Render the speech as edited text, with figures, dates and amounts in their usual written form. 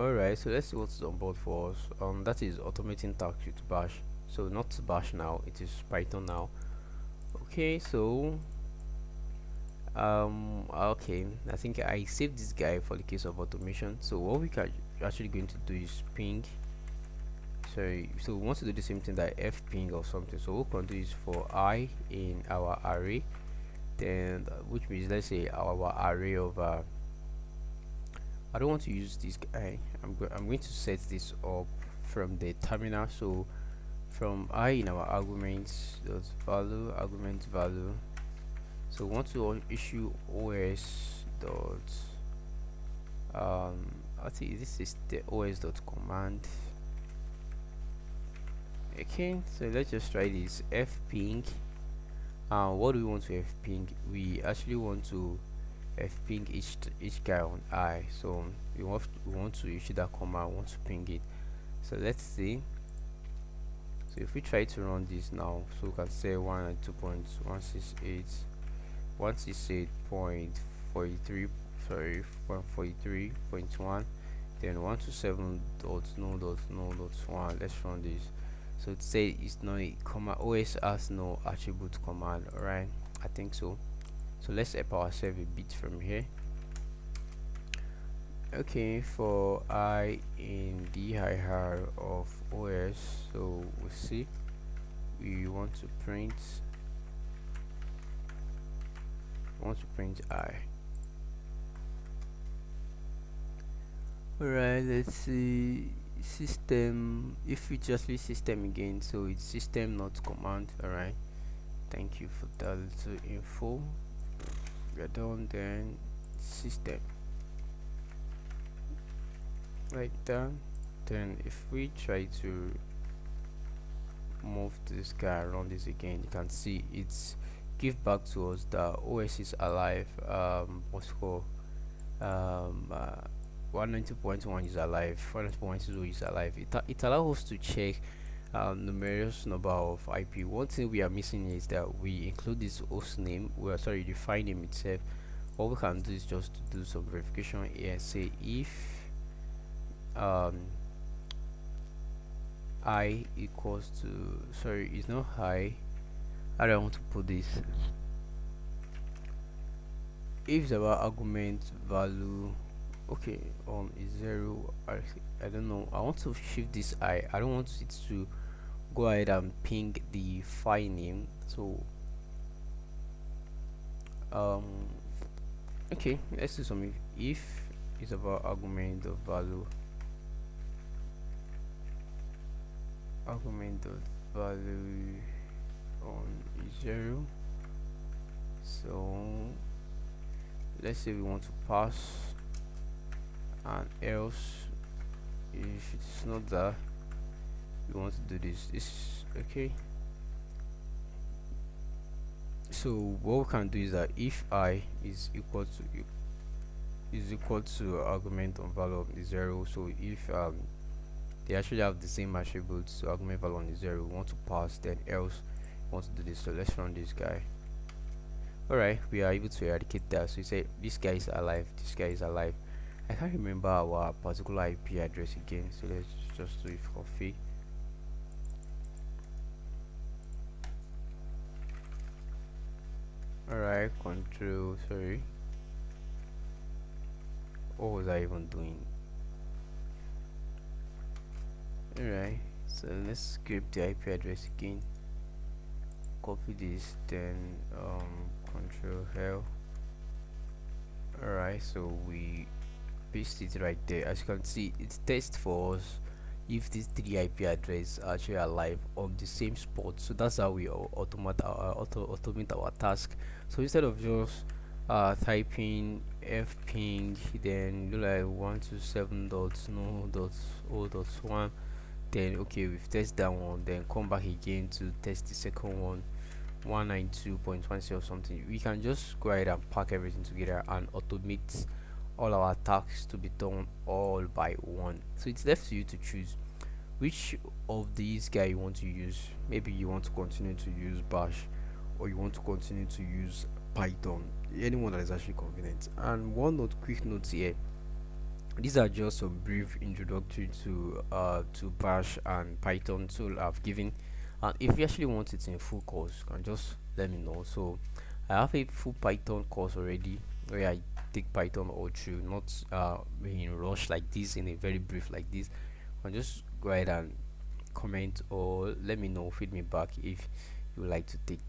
Alright, so let's see what's on board for us. That is automating tasks with bash. So not bash now, it is Python now. Okay, so okay, I think I saved this guy for the case of automation. So what we can actually going to do is ping. Sorry, so we want to do the same thing that f ping or something. So what we can do is for I in our array, then which means let's say our array of I don't want to use this guy. I'm going to set this up from the terminal. So from I in our arguments dot value argument value. So we want to issue os dot I think this is the os dot command. Okay, so let's just try this f ping. What do we want to f ping? We actually want to f ping each guy on I. So we want to issue that command. We want to ping it. So let's see. So if we try to run this now, so we can say 192.168.168.43, sorry, 143.1, then 127.no.no.1. Let's run this. So it say it's not a command, OS has no attribute command. Alright, I think so. So let's help ourselves a bit from here. Okay, for I in dir of OS, so we'll see we want to print I. Alright, let's see system. If we just use system again, so it's system not command. Alright, thank you for that little info. We're done. Then system like that. Then if we try to move this guy around this again, you can see it's give back to us that OS is alive. What's called 190.1 is alive, 190.0 is alive. It allows us to check numerous number of IP. One thing we are missing is that we include this host name. We are sorry, the file name itself. What we can do is just to do some verification here. Say if I equals to, sorry, it's not high. How do I want to put this? If the argument value, okay, is 0, I don't know. I want to shift this I don't want it to go ahead and ping the file name. So okay, let's do something. If it's about argument of value, argument of value on 0, so let's say we want to pass, and else if it's not that, we want to do this. Okay, so what we can do is that if I is equal to argument on value of 0, so if they actually have the same attributes, so argument value on 0, we want to pass, then else we want to do this. So let's run this guy. Alright, we are able to eradicate that. So you say this guy is alive, this guy is alive. I can't remember our particular IP address again, so let's just do it for free. Alright, control, sorry, what was I even doing? Alright, so let's script the IP address again, copy this, then control L. Alright, so we paste it right there. As you can see, it tests for us if these 3 IP addresses are actually alive on the same spot. So that's how we automate our task. So instead of just typing fping, then do like 127.no.0.1, then okay, we've tested that one, then come back again to test the second one, 192.10 or something. We can just go ahead and pack everything together and automate all our tasks to be done all by one. So it's left to you to choose which of these guys you want to use. Maybe you want to continue to use bash, or you want to continue to use Python, anyone that is actually convenient. And quick note here, These are just some brief introductory to Bash and Python tool I've given. And if you actually want it in full course, you can just let me know. So I have a full Python course already where I take Python all through, not in rush like this, in a very brief like this. And just go ahead and comment or let me know, feed me back if you would like to take